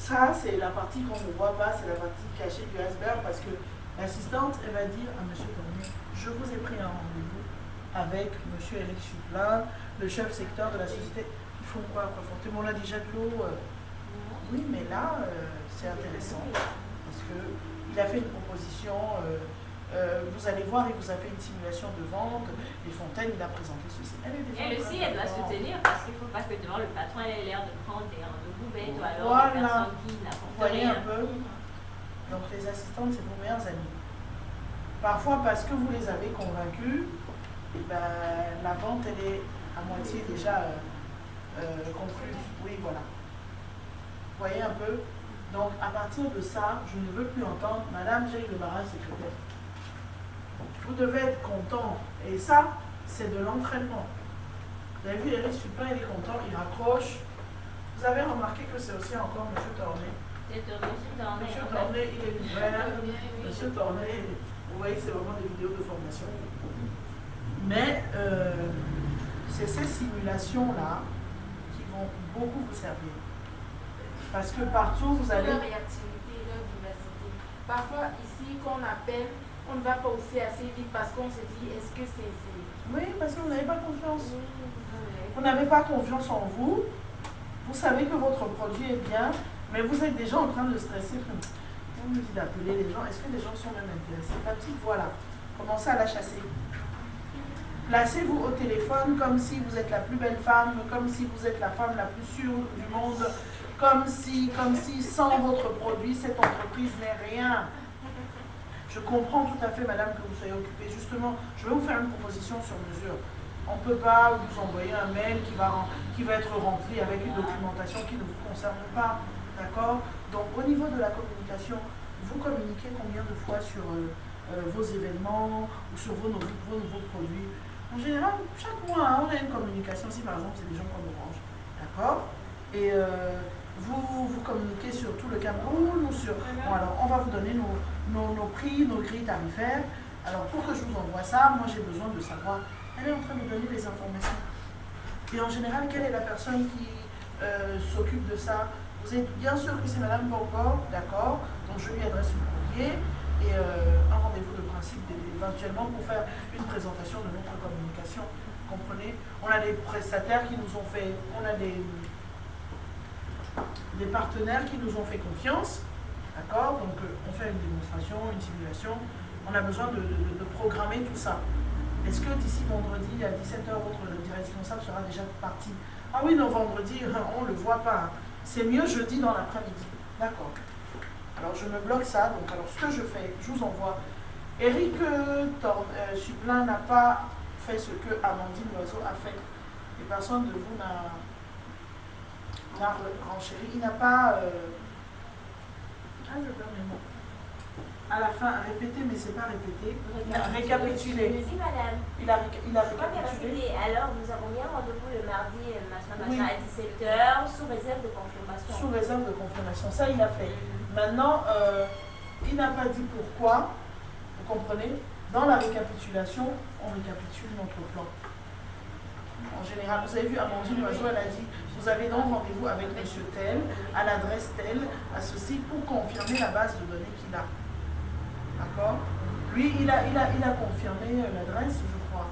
Ça, c'est la partie qu'on ne voit pas, c'est la partie cachée du iceberg, parce que l'assistante, elle va dire à monsieur Tourné, je vous ai pris un rendez-vous avec monsieur Alex Suplin, le chef secteur de la société. Ils font quoi, tout le monde a déjà de l'eau. Oui, mais là, c'est intéressant, parce qu'il a fait une proposition, vous allez voir, il vous a fait une simulation de vente, les fontaines, il a présenté ceci. Elle aussi, elle doit soutenir, parce qu'il ne faut pas que devant le patron, elle ait l'air de prendre des rendez-vous bêtes, ou alors voilà. une personne qui n'apporte Vous voyez rien. un peu. Donc les assistantes, c'est vos meilleures amies. Parfois, parce que vous les avez convaincus, et ben, la vente, elle est à moitié déjà conclue. Oui, voilà. Vous voyez un peu. Donc, à partir de ça, je ne veux plus entendre « Madame, j'ai eu le barrage secrétaire ». Vous devez être content. Et ça, c'est de l'entraînement. Vous avez vu, Eric Supin, il est content, il raccroche. Vous avez remarqué que c'est aussi encore M. Torné. C'est M. Torné, il est ouvert. M. Torné, vous voyez, c'est vraiment des vidéos de formation. Mais c'est ces simulations-là qui vont beaucoup vous servir. Parce que partout, vous allez... Leur réactivité, leur vivacité. Parfois, ici, qu'on appelle, on ne va pas aussi assez vite parce qu'on se dit, est-ce que c'est... Oui, parce que vous n'avez pas confiance. Vous n'avez pas confiance en vous. Vous savez que votre produit est bien, mais vous êtes déjà en train de stresser. On nous dit d'appeler les gens. Est-ce que les gens sont même intéressés? La petite voix là. Commencez à la chasser. Placez-vous au téléphone comme si vous êtes la plus belle femme, comme si vous êtes la femme la plus sûre du monde, comme si sans votre produit, cette entreprise n'est rien. Je comprends tout à fait, madame, que vous soyez occupée. Justement, je vais vous faire une proposition sur mesure. On ne peut pas vous envoyer un mail qui va être rempli avec une documentation qui ne vous concerne pas. D'accord? Donc, au niveau de la communication, vous communiquez combien de fois sur vos événements ou sur vos nouveaux produits? En général, chaque mois, on a une communication. Si par exemple, c'est des gens comme Orange. D'accord? Et vous communiquez sur tout le Cameroun ou sur... Bon, alors, on va vous donner nos prix, nos grilles tarifaires. Alors, pour que je vous envoie ça, moi, j'ai besoin de savoir... Elle est en train de donner les informations. Et en général, quelle est la personne qui s'occupe de ça? Vous êtes bien sûr que c'est Madame Borgor, d'accord? Donc, je lui adresse un courrier et un rendez-vous de principe éventuellement pour faire une présentation de notre communication. Vous comprenez? On a des prestataires qui nous ont fait... On a des partenaires qui nous ont fait confiance, d'accord? Donc on fait une démonstration, une simulation, on a besoin de programmer tout ça. Est-ce que d'ici vendredi à 17h, votre responsable sera déjà parti? Ah oui, non, vendredi, on ne le voit pas. C'est mieux jeudi dans l'après-midi. D'accord. Alors je me bloque ça, donc alors ce que je fais, je vous envoie. Eric Suplin n'a pas fait ce que Amandine Loiseau a fait. Et personne de vous n'a renchéri. Il n'a pas... Ah, je perds mes mots. À la fin, répéter, mais c'est pas répéter. Il a récapitulé. Si, madame. Il a récapitulé. Alors, nous avons bien rendez-vous le mardi machin, à 17h, sous réserve de confirmation. Sous réserve de confirmation. Ça, il a fait. Maintenant, il n'a pas dit pourquoi. Vous comprenez? Dans la récapitulation, on récapitule notre plan. En général, vous avez vu, Amandine Loiseau, elle a dit, vous avez donc rendez-vous avec monsieur tel, à l'adresse telle, à ceci, pour confirmer la base de données qu'il a. D'accord? Lui, il a confirmé l'adresse, je crois.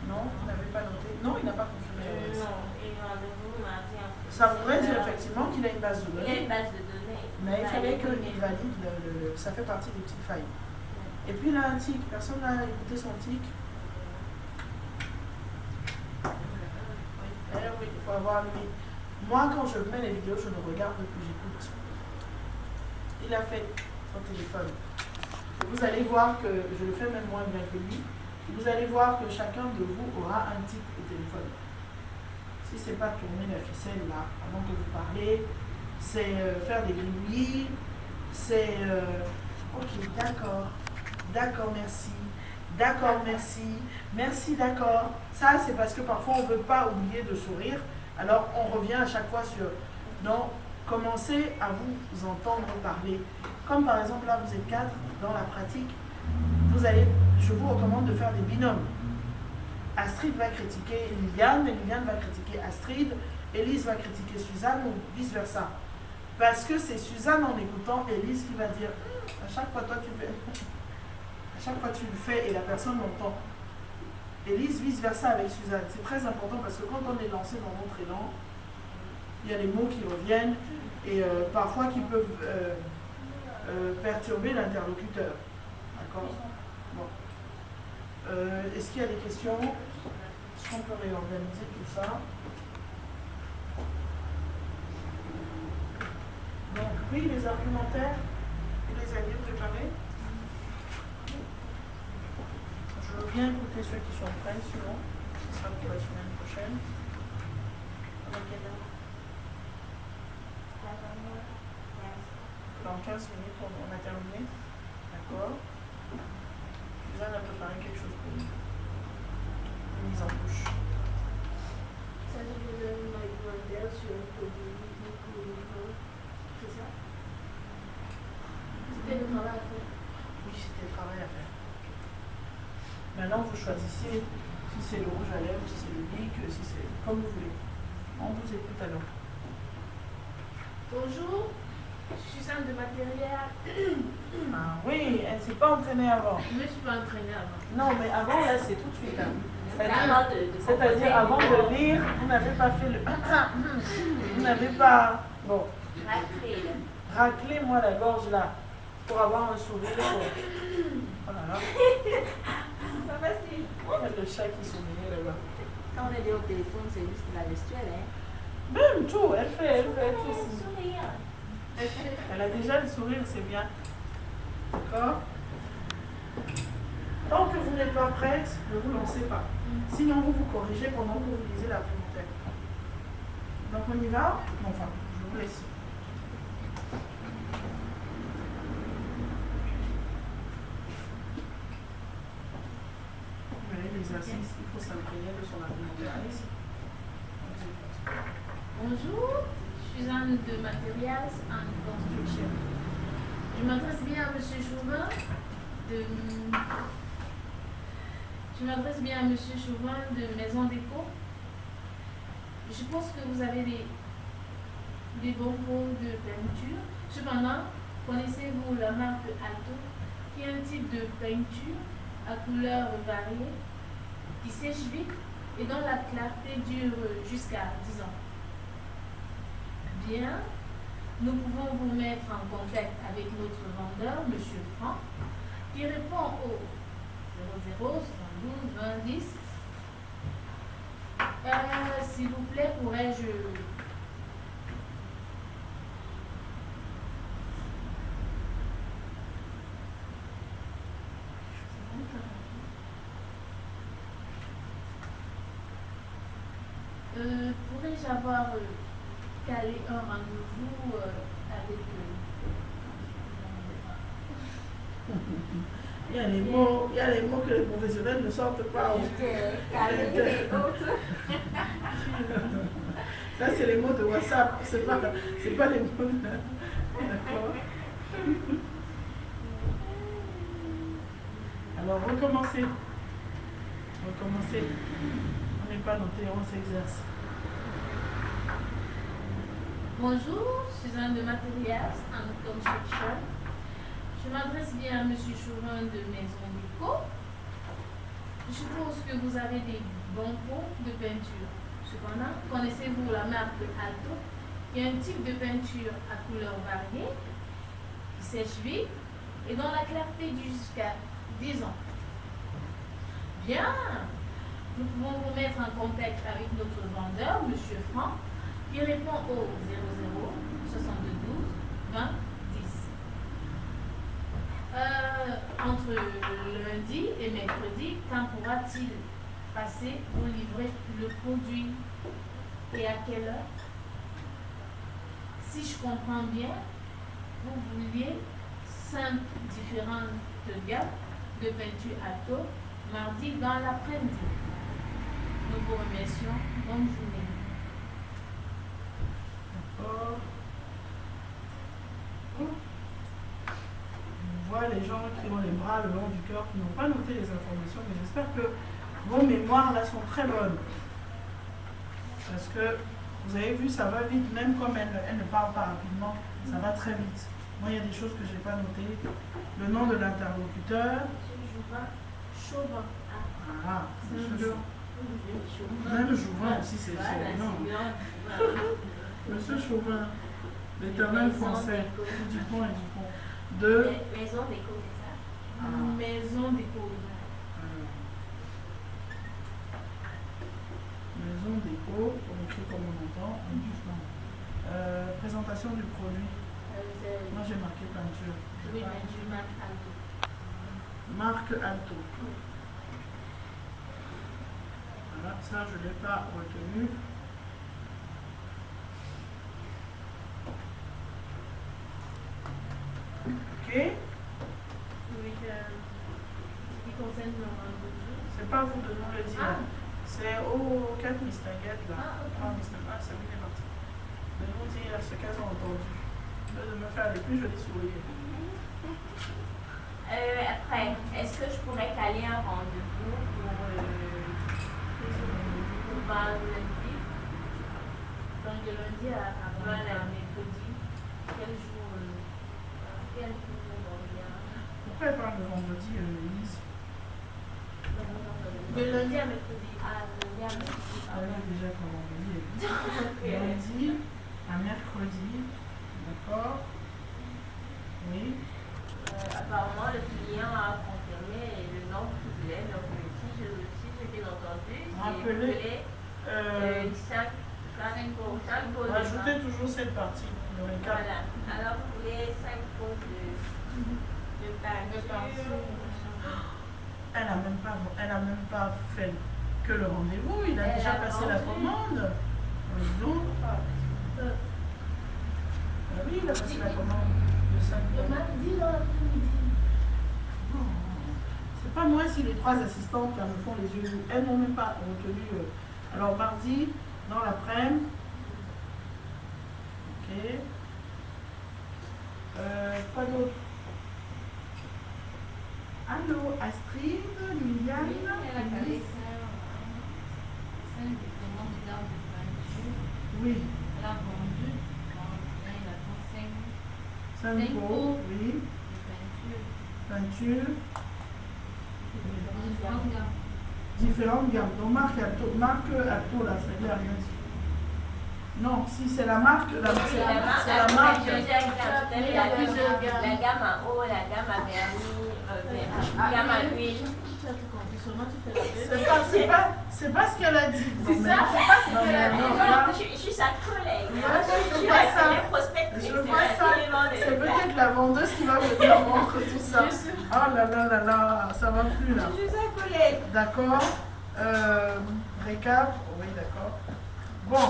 Non, vous n'avez pas noté? Non, il n'a pas confirmé l'adresse. Non, et rendez-vous mardi. Ça voudrait dire effectivement qu'il a une base de données. Il a une base de données. Mais il fallait qu'il valide, ça fait partie des petites failles. Et puis il a un tic, personne n'a écouté son tic. Oui, il faut avoir lui. Moi, quand je mets les vidéos, je ne regarde plus, j'écoute. Il a fait son téléphone. Et vous allez voir que, je le fais même moins bien que lui, vous allez voir que chacun de vous aura un tic au téléphone. Si ce n'est pas tourner la ficelle là, avant que vous parlez, c'est faire des gribouillis, c'est ok, d'accord, d'accord, merci, d'accord, merci, merci, d'accord. Ça, c'est parce que parfois on ne veut pas oublier de sourire, alors on revient à chaque fois sur... Donc, commencez à vous entendre parler. Comme par exemple, là, vous êtes 4 dans la pratique, je vous recommande de faire des binômes. Astrid va critiquer Liliane, et Liliane va critiquer Astrid, Élise va critiquer Suzanne, ou vice-versa. Parce que c'est Suzanne en écoutant Élise qui va dire à chaque fois toi tu fais, à chaque fois tu le fais et la personne l'entend. Élise vice versa avec Suzanne. C'est très important parce que quand on est lancé dans notre élan, il y a des mots qui reviennent et parfois qui peuvent perturber l'interlocuteur. D'accord? Bon. Est-ce qu'il y a des questions? Est-ce qu'on peut réorganiser tout ça? Donc, oui, les argumentaires, vous les aviez préparés? Je veux bien écouter ceux qui sont prêts, sinon, ce sera pour la semaine prochaine. Dans 15 minutes, on a terminé. D'accord. Suzanne a préparé quelque chose pour nous. Une mise en bouche. Ça, je vous donne un argumentaire sur un produit. C'est ça? C'était le travail à faire. Oui, c'était le travail à faire. Maintenant, vous choisissez si c'est le rouge à lèvres, si c'est le bic, si c'est comme vous voulez. On vous écoute alors. Bonjour, Suzanne de matériel. Ah oui, elle ne s'est pas entraînée avant. Je ne me suis pas entraînée avant. Non, mais avant, là, c'est tout de suite. Hein. C'est-à-dire avant de lire, vous n'avez pas fait le... vous n'avez pas... Bon. Raclez-moi la gorge là, pour avoir un sourire. Voilà. Pas facile. Il y a le chat qui sourit là-bas. Quand on est au téléphone, c'est juste la gestuelle, hein? Même tout, elle fait tout. Sourire. Elle a déjà le sourire, c'est bien. D'accord? Tant que vous n'êtes pas prête, ne vous lancez pas. Sinon, vous vous corrigez pendant que vous lisez l'argumentaire. Donc, on y va? Enfin, je vous laisse. Les assises, il faut s'imprégner de son argumentaire. Allez-y. Bonjour, Suzanne de Materials and Construction. Je m'adresse bien à M. Chauvin de Maison Déco. Je pense que vous avez des bons pots de peinture. Cependant, connaissez-vous la marque Alto, qui est un type de peinture à couleurs variées, qui sèche vite et dont la clarté dure jusqu'à 10 ans? Bien, nous pouvons vous mettre en contact avec notre vendeur, M. Franck, qui répond au 00 72 20 10. S'il vous plaît, pourrais-je... pourrais-je avoir calé un rendez-vous avec... Il y a les mots que les professionnels ne sortent pas. Ça, c'est les mots de WhatsApp. C'est pas les mots de... D'accord. Alors, recommencez. On n'est pas noté, on s'exerce. Bonjour, Suzanne de Materials and Construction. Je m'adresse bien à M. Chauvin de Maison Déco. Je suppose que vous avez des bons pots de peinture. Cependant, connaissez-vous la marque Alto, qui est un type de peinture à couleurs variées, qui sèche vite et dont la clarté dure jusqu'à 10 ans? Bien, nous pouvons vous mettre en contact avec notre vendeur, M. Franck, qui répond au 00 72 20 10. Entre lundi et mercredi, quand pourra-t-il passer pour livrer le produit et à quelle heure? Si je comprends bien, vous vouliez 5 différentes gammes de peinture Alto mardi dans l'après-midi. Nous vous remercions. Bonne journée. D'accord. On voit les gens qui ont les bras le long du cœur, qui n'ont pas noté les informations, mais j'espère que vos mémoires là sont très bonnes. Parce que vous avez vu, ça va vite, même comme elle ne parle pas rapidement. Ça va très vite. Moi, il y a des choses que je n'ai pas notées. Le nom de l'interlocuteur. Chauvin. Ah, c'est Chauvin. Même Chauvin aussi, c'est non. Monsieur Chauvin, l'éternel français, Dupont et Dupont. De Maison d'écho, c'est ça? Maison d'écho. Maison d'écho, on écrit comme on entend, présentation du produit. Moi j'ai marqué peinture. Oui, peinture, marque Alto. Marque Alto. Voilà, ça je ne l'ai pas retenu. Ok. Oui, ce qui concerne le vendredi. C'est pas vous de nous le dire. Ah. C'est au 4 Mistinguette là. Ah, ok. C'est bien parti. De nous dire ce qu'elles ont entendu. De me faire les plus jolis sourires. Après, est-ce que je pourrais caler un rendez-vous pour lundi? Donc de lundi à mercredi. Quel jour on vient? Pourquoi elle parle de vendredi, Lise? De lundi à mercredi. Ah, lundi à mercredi. Elle est déjà comme vendredi. Lundi à mercredi. D'accord. Oui. Apparemment, le client a confirmé le nom qu'il voulait. Donc, si j'ai bien entendu, Rappelez. 5 pauses. Rajoutez toujours cette partie. Le récap. Voilà. Alors, vous voulez 5 pauses de peinture. Elle n'a même pas fait que le rendez-vous. Il a déjà passé la commande. Donc, oui, il a passé la commande de 5 Le pauses. mardi dans l'après-midi. C'est pas moi si les 3 assistantes là, me font les yeux. Elles n'ont même pas retenu. Alors, mardi, dans l'après-midi. Ok. Quoi d'autre? Allô, Astrid, Liliane, Alice. Oui. Elle a vendu, elle a 5 pots, oui. Peinture. Différentes gammes. Donc marque Alto là, ça veut dire rien dire. Non, si c'est la marque, c'est la marque. Il y a plusieurs gammes. La gamme à eau, la gamme à vernis, la gamme à huile. C'est pas ce qu'elle a dit. C'est ça, c'est pas ce qu'elle a dit. Je suis sa collègue. Je vois ça. C'est peut-être la vendeuse qui va venir montrer tout ça. Oh là là là là, ça va plus là. Je suis sa collègue. D'accord. Récap. Oui, d'accord. Bon.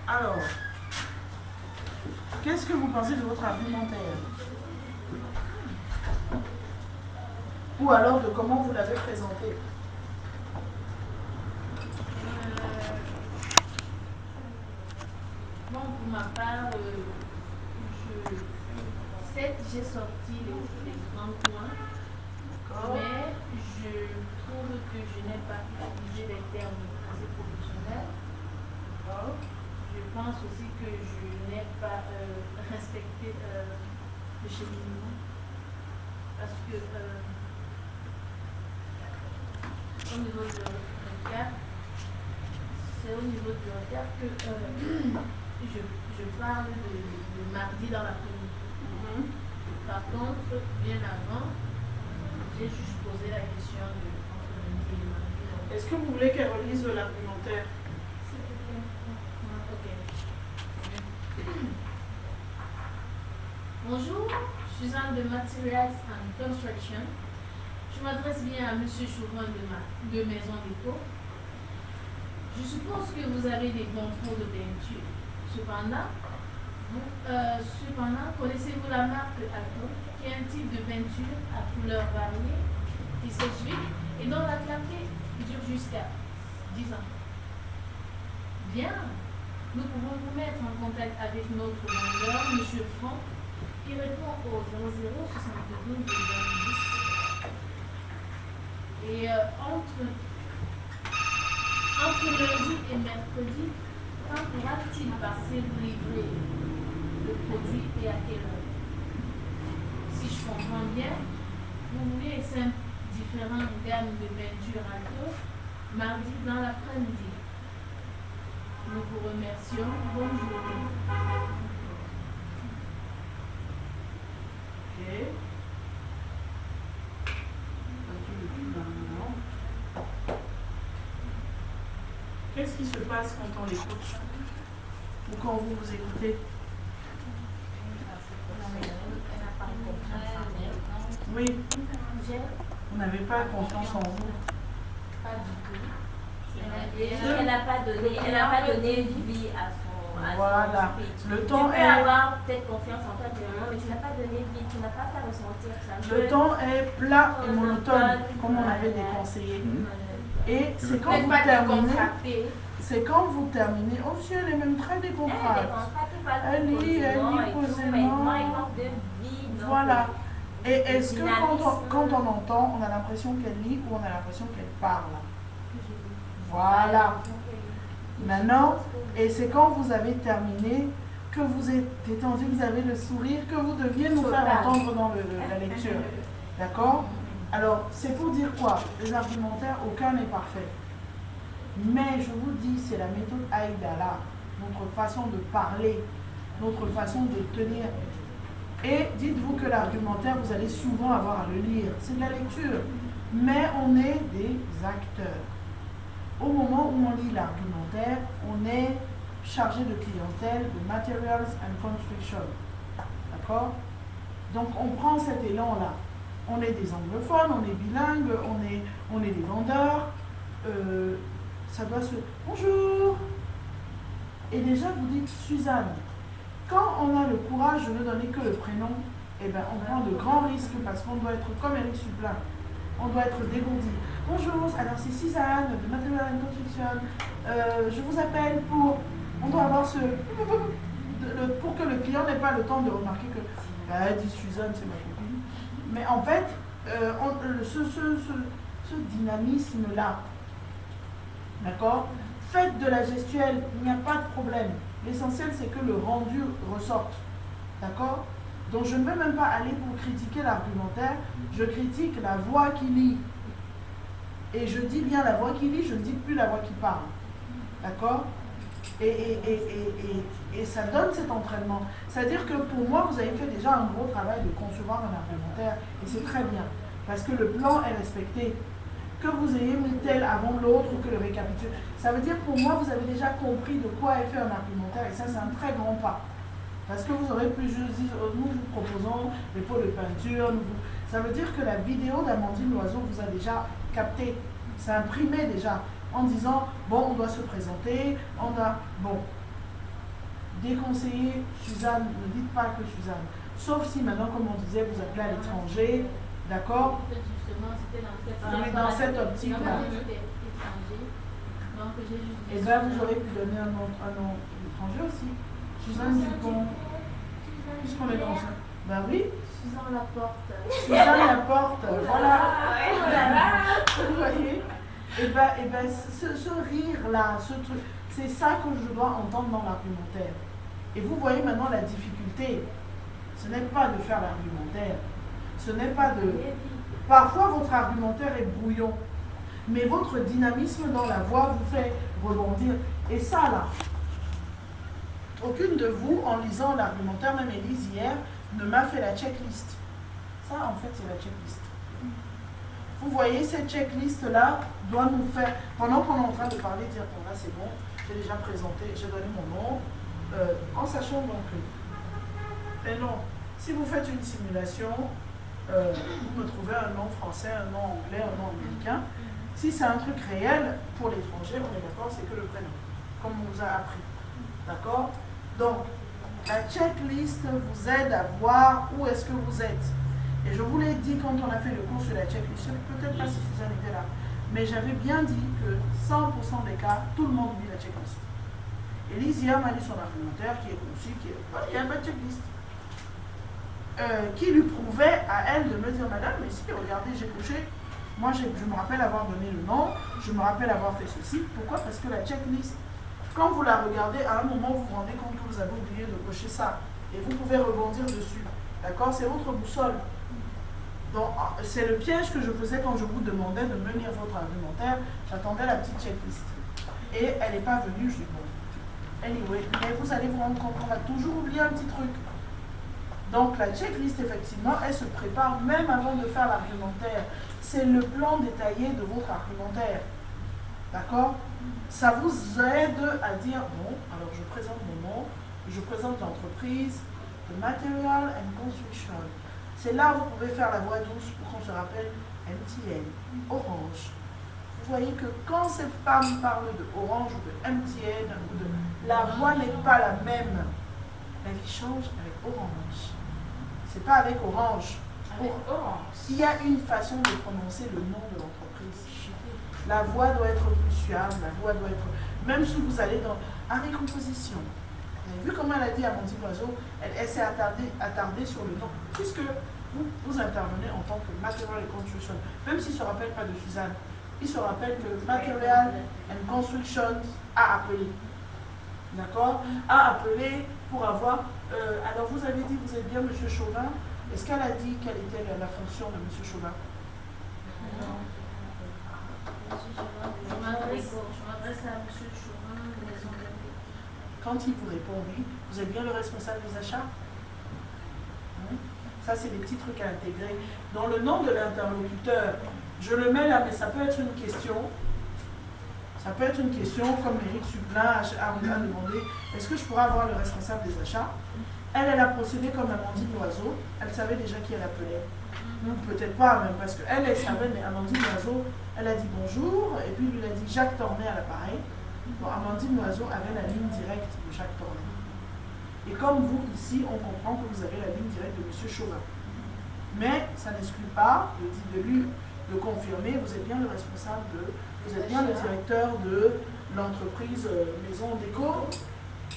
Alors, qu'est-ce que vous pensez de votre argumentaire? Ou alors de comment vous l'avez présenté? Bon, pour ma part, certes, j'ai sorti les grands points, mais je trouve que je n'ai pas utilisé les termes assez professionnels. Je pense aussi que je n'ai pas respecté le cheminement. Parce que au niveau du regard, c'est au niveau du regard que je parle de mardi dans l'après-midi. Par contre, bien avant, j'ai juste posé la question de entre lundi et mardi. Est-ce que vous voulez qu'elle relise l'argumentaire? Bonjour, Suzanne de Materials and Construction. Je m'adresse bien à M. Chauvin de Maison d'écho. Je suppose que vous avez des contrôles de peinture. Cependant, connaissez-vous la marque Alto, qui est un type de peinture à couleurs variées, qui sèche vite et dont la clarté dure jusqu'à 10 ans? Bien, nous pouvons vous mettre en contact avec notre vendeur, M. Franck, qui répond au 0072 10. Et entre lundi et mercredi, quand pourra-t-il passer vous livrer? le produit et à quelle heure. Si je comprends bien, vous voulez 5 différentes gammes de peinture à l'eau mardi dans l'après-midi. Nous vous remercions. Bonne journée. Ok. Qu'est-ce qui se passe quand on l'écoute ou quand vous vous écoutez? Oui. Vous n'avez pas confiance en vous. Pas du tout. Elle n'a pas donné vie à son Voilà. speech. Le temps tu peux est... avoir peut-être confiance en toi du moment, mais tu n'as pas donné vie, tu n'as pas fait ressentir ça. Le temps est plat et monotone, comme on avait déconseillé. Et c'est quand vous terminez... C'est quand vous terminez. Oh, si elle est même très décontractée. Elle lit posément. Voilà. Et est-ce que quand on entend, on a l'impression qu'elle lit ou on a l'impression qu'elle parle? Voilà. Maintenant, et c'est quand vous avez terminé que vous êtes détendu, vous avez le sourire, que vous deviez nous faire entendre dans la lecture. D'accord? Alors, c'est pour dire quoi? Les argumentaires, aucun n'est parfait. Mais je vous dis, c'est la méthode Aïdala, notre façon de parler, notre façon de tenir. Et dites-vous que l'argumentaire, vous allez souvent avoir à le lire. C'est de la lecture. Mais on est des acteurs. Au moment où on lit l'argumentaire, on est chargé de clientèle, de materials and construction. D'accord? Donc on prend cet élan-là. On est des anglophones, on est bilingues, on est des vendeurs. Ça doit se... Bonjour! Et déjà, vous dites Suzanne. Quand on a le courage de ne donner que le prénom, eh ben, on prend de grands risques parce qu'on doit être comme Eric Sublin. On doit être dégourdi. Bonjour, alors c'est Suzanne de Material and Construction. Je vous appelle pour... On doit avoir ce... pour que le client n'ait pas le temps de remarquer que... Elle dit Suzanne, c'est ma copine. Mais en fait, ce dynamisme-là, d'accord? Faites de la gestuelle, il n'y a pas de problème. L'essentiel, c'est que le rendu ressorte. D'accord? Donc, je ne vais même pas aller pour critiquer l'argumentaire. Je critique la voix qui lit. Et je dis bien la voix qui lit, je ne dis plus la voix qui parle. D'accord? Et ça donne cet entraînement. C'est-à-dire que pour moi, vous avez fait déjà un gros travail de concevoir un argumentaire. Et c'est très bien. Parce que le plan est respecté. Que vous ayez mis tel avant l'autre ou que le récapitule. Ça veut dire pour moi, vous avez déjà compris de quoi est fait un argumentaire. Et ça, c'est un très grand pas. Parce que vous aurez pu juste dire, nous vous proposons des pots de peinture. Ça veut dire que la vidéo d'Amandine Loiseau vous a déjà capté. C'est imprimé déjà. En disant, bon, on doit se présenter. On a, bon, déconseiller Suzanne, ne dites pas que Suzanne. Sauf si maintenant, comme on disait, vous appelez à l'étranger. D'accord? Dans cette optique-là. Et bien, vous aurez pu donner un nom étranger aussi. Suzanne Dupont. Puisqu'on est dans ça. Ben oui. Suzanne Laporte. Suzanne Laporte. Voilà. Vous voyez? Et ben, ce rire-là, ce truc, c'est ça que je dois entendre dans l'argumentaire. Et vous voyez maintenant la difficulté. Ce n'est pas de faire l'argumentaire. Ce n'est pas de... Parfois, votre argumentaire est brouillon, mais votre dynamisme dans la voix vous fait rebondir. Et ça, là, aucune de vous, en lisant l'argumentaire, même Élise hier, ne m'a fait la checklist. Ça, en fait, c'est la checklist. Vous voyez, cette checklist-là doit nous faire, pendant qu'on est en train de parler, dire, bon, là, c'est bon, j'ai déjà présenté, j'ai donné mon nom, en sachant donc que, et non, si vous faites une simulation, vous me trouvez un nom français, un nom anglais, un nom américain. Si c'est un truc réel, pour l'étranger, on est d'accord, c'est que le prénom, comme on vous a appris. D'accord? Donc, la checklist vous aide à voir où est-ce que vous êtes. Et je vous l'ai dit quand on a fait le cours sur la checklist, peut-être pas si Suzanne était là, mais j'avais bien dit que 100% des cas, tout le monde oublie la checklist. Élise hier m'a dit son argumentaire qui est conçu, il n'y a pas de checklist. Qui lui prouvait à elle de me dire, madame, mais si, regardez, j'ai couché, moi je me rappelle avoir donné le nom, je me rappelle avoir fait ceci. Pourquoi? Parce que la checklist, quand vous la regardez, à un moment, vous vous rendez compte que vous avez oublié de cocher ça. et vous pouvez rebondir dessus. D'accord? C'est votre boussole. Donc, c'est le piège que je faisais quand je vous demandais de me lire votre argumentaire. J'attendais la petite checklist. Et elle n'est pas venue, je dis bon. Anyway, mais vous allez vous rendre compte qu'on va toujours oublier un petit truc. Donc, la checklist, effectivement, elle se prépare même avant de faire l'argumentaire. C'est le plan détaillé de votre argumentaire. D'accord? Ça vous aide à dire, bon, alors je présente mon nom, je présente l'entreprise, The Material and Construction. C'est là où vous pouvez faire la voix douce pour qu'on se rappelle MTN, Orange. Vous voyez que quand ces femmes parlent de Orange ou de MTN, la voix n'est pas la même. La vie change avec Orange. C'est pas avec Orange. Avec Orange. Il y a une façon de prononcer le nom de l'entreprise. La voix doit être plus suave, la voix doit être... Même si vous allez dans... En récomposition. Vous avez vu comment elle a dit à Amandine Loiseau, elle s'est attardée sur le nom. Puisque vous intervenez en tant que Material and Construction, même s'il ne se rappelle pas de Suzanne, il se rappelle que Material and Construction a appelé. D'accord? A appelé pour avoir... alors vous avez dit, vous êtes bien M. Chauvin. Est-ce qu'elle a dit quelle était la fonction de M. Chauvin? Non. Je m'adresse à M. Chauvin, maison de... Quand il vous répond oui, vous êtes bien le responsable des achats? Ça, c'est des petits trucs à intégrer. Dans le nom de l'interlocuteur, je le mets là, mais ça peut être une question. Ça peut être une question, comme Éric Sublin a demandé, est-ce que je pourrais avoir le responsable des achats? Elle a procédé comme Amandine Loiseau. Elle savait déjà qui elle appelait. Peut-être pas même, parce qu'elle savait, mais Amandine Loiseau, elle a dit bonjour, et puis lui a dit Jacques Tornet à l'appareil. Bon, Amandine Loiseau avait la ligne directe de Jacques Tornet. Et comme vous, ici, on comprend que vous avez la ligne directe de M. Chauvin. Mais ça n'exclut pas de confirmer, vous êtes bien le responsable vous êtes bien le directeur de l'entreprise Maison Déco.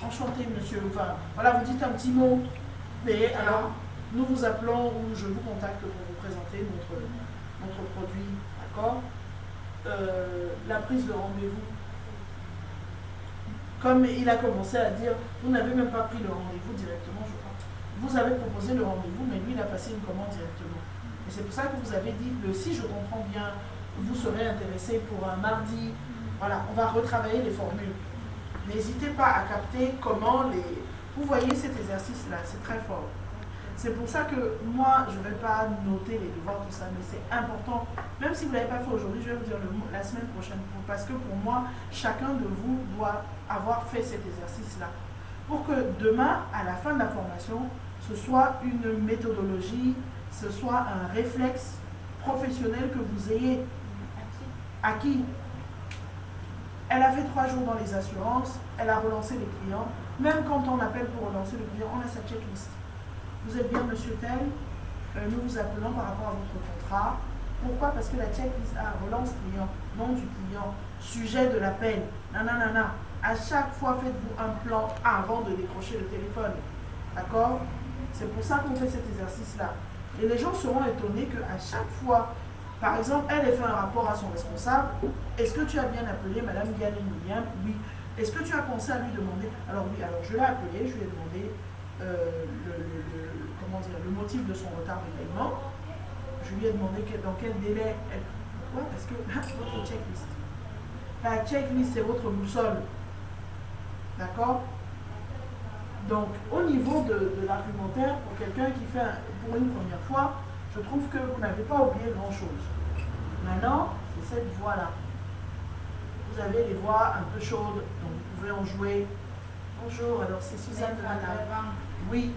Enchanté, monsieur. Enfin, voilà, vous dites un petit mot. Et alors, nous vous appelons ou je vous contacte pour vous présenter notre produit. D'accord? La prise de rendez-vous. Comme il a commencé à dire, vous n'avez même pas pris le rendez-vous directement, je crois. Vous avez proposé le rendez-vous, mais lui, il a passé une commande directement. Et c'est pour ça que vous avez dit que si je comprends bien, vous serez intéressé pour un mardi. Voilà, on va retravailler les formules. N'hésitez pas à capter comment les... Vous voyez cet exercice-là, c'est très fort. C'est pour ça que moi, je ne vais pas noter les devoirs, tout ça, mais c'est important. Même si vous ne l'avez pas fait aujourd'hui, je vais vous dire la semaine prochaine. Parce que pour moi, chacun de vous doit avoir fait cet exercice-là. Pour que demain, à la fin de la formation, ce soit une méthodologie, ce soit un réflexe professionnel que vous ayez acquis. Elle a fait 3 jours dans les assurances, elle a relancé les clients. Même quand on appelle pour relancer le client, on a sa checklist. Vous êtes bien monsieur tel, nous vous appelons par rapport à votre contrat. Pourquoi? Parce que la checklist a relance client, nom du client, sujet de l'appel, nanana. À chaque fois, faites-vous un plan avant de décrocher le téléphone. D'accord? C'est pour ça qu'on fait cet exercice-là. Et les gens seront étonnés qu'à chaque fois, par exemple, elle a fait un rapport à son responsable. Est-ce que tu as bien appelé Madame Diane William? Oui. Est-ce que tu as pensé à lui demander? Alors oui, alors je l'ai appelé, je lui ai demandé le motif de son retard de paiement. Je lui ai demandé dans quel délai elle... Pourquoi? Parce que votre checklist. La checklist, c'est votre boussole. D'accord? Donc, au niveau de l'argumentaire, pour quelqu'un qui fait pour une première fois, je trouve que vous n'avez pas oublié grand-chose. Maintenant, c'est cette voix-là. Vous avez les voix un peu chaudes, donc vous pouvez en jouer. Bonjour, alors c'est Suzanne de Madrid. Oui.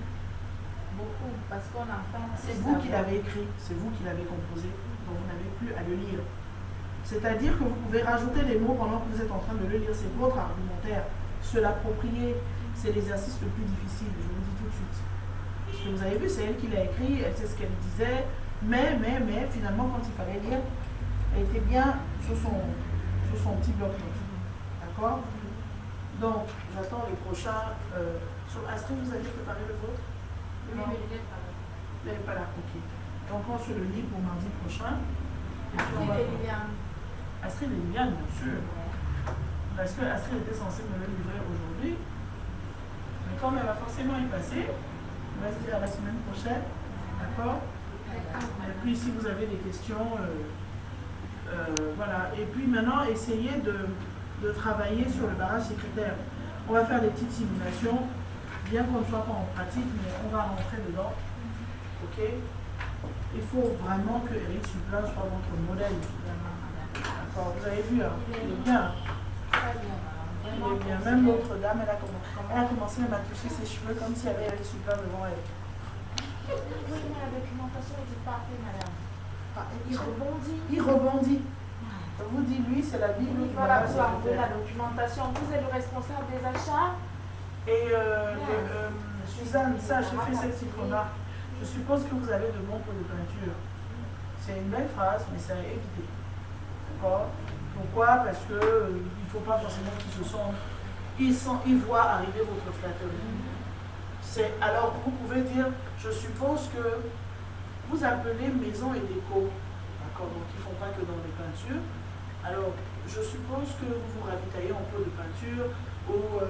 Beaucoup, parce qu'on entend. C'est vous qui l'avez écrit, c'est vous qui l'avez composé, donc vous n'avez plus à le lire. C'est-à-dire que vous pouvez rajouter des mots pendant que vous êtes en train de le lire, c'est votre argumentaire. Se l'approprier, c'est l'exercice le plus difficile, je vous le dis tout de suite. Parce que vous avez vu, c'est elle qui l'a écrit, elle sait ce qu'elle disait, mais, finalement, quand il fallait lire, elle était bien sur son petit bloc-notes. D'accord? Donc, j'attends les prochains. Astrid, vous avez préparé le vôtre? Non, mais il n'est pas là. Il n'est pas là, ok. Donc, on se le lit pour mardi prochain. Astrid et Liliane, bien sûr. Parce que Astrid était censée me le livrer aujourd'hui. Mais comme elle va forcément y passer, Restez à la semaine prochaine. D'accord? Et puis si vous avez des questions, voilà. Et puis maintenant, essayez de travailler sur le barrage sécuritaire. On va faire des petites simulations, bien qu'on ne soit pas en pratique, mais on va rentrer dedans. Ok? Il faut vraiment que Eric Supla soit votre modèle. D'accord? Vous avez vu, hein? Il est bien. Il est bien. Même l'autre dame, elle a commencé même à toucher ses cheveux comme s'il y avait Eric Supla devant elle. Oui, mais la documentation était parfaite, madame. Il rebondit. Il rebondit. Je vous dis, lui, c'est la Bible. Voilà pour la documentation. Vous êtes le responsable des achats. Et Suzanne, ça, j'ai fait cette petite remarque. Je suppose que vous avez de bons pots de peinture. C'est une belle phrase, mais c'est à éviter. D'accord? Pourquoi? Parce que il ne faut pas forcément qu'ils se sentent. Ils voient arriver votre flatterie. Alors, vous pouvez dire, je suppose que vous appelez maison et déco. D'accord? Donc, ils ne font pas que dans les peintures. Alors, je suppose que vous vous ravitaillez en pots de peinture ou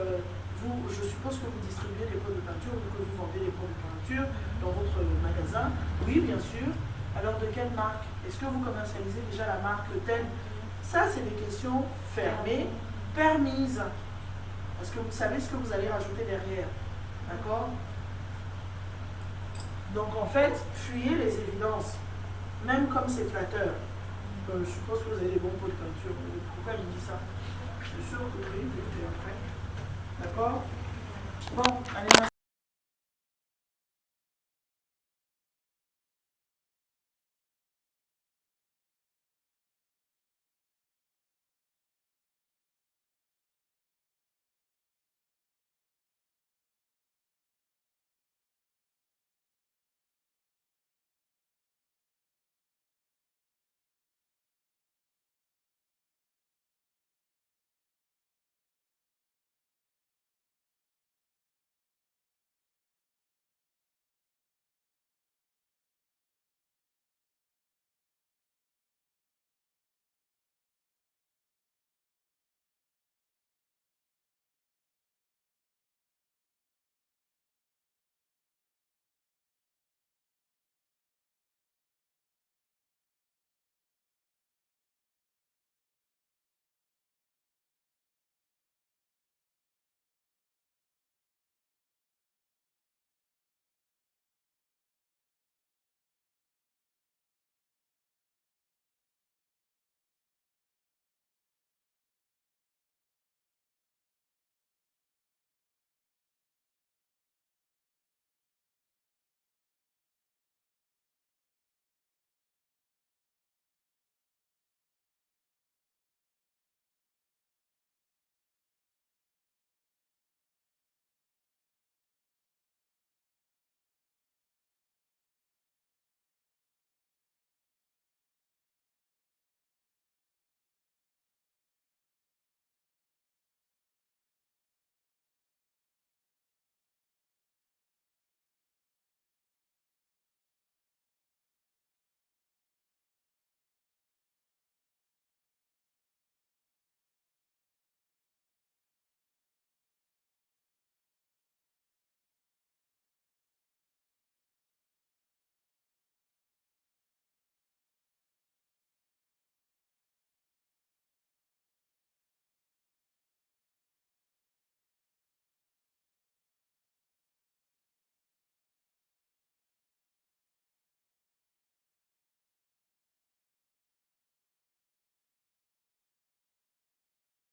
je suppose que vous distribuez des pots de peinture ou que vous vendez des pots de peinture dans votre magasin. Oui, bien sûr. Alors, de quelle marque? Est-ce que vous commercialisez déjà la marque telle? Ça, c'est des questions fermées, permises. Parce que vous savez ce que vous allez rajouter derrière. D'accord? Donc, en fait, fuyez les évidences. Même comme c'est flatteur. Je suppose que vous avez des bons pots de peinture. Pourquoi il dit ça? Je suis sûr que oui, après. D'accord? Bon, allez.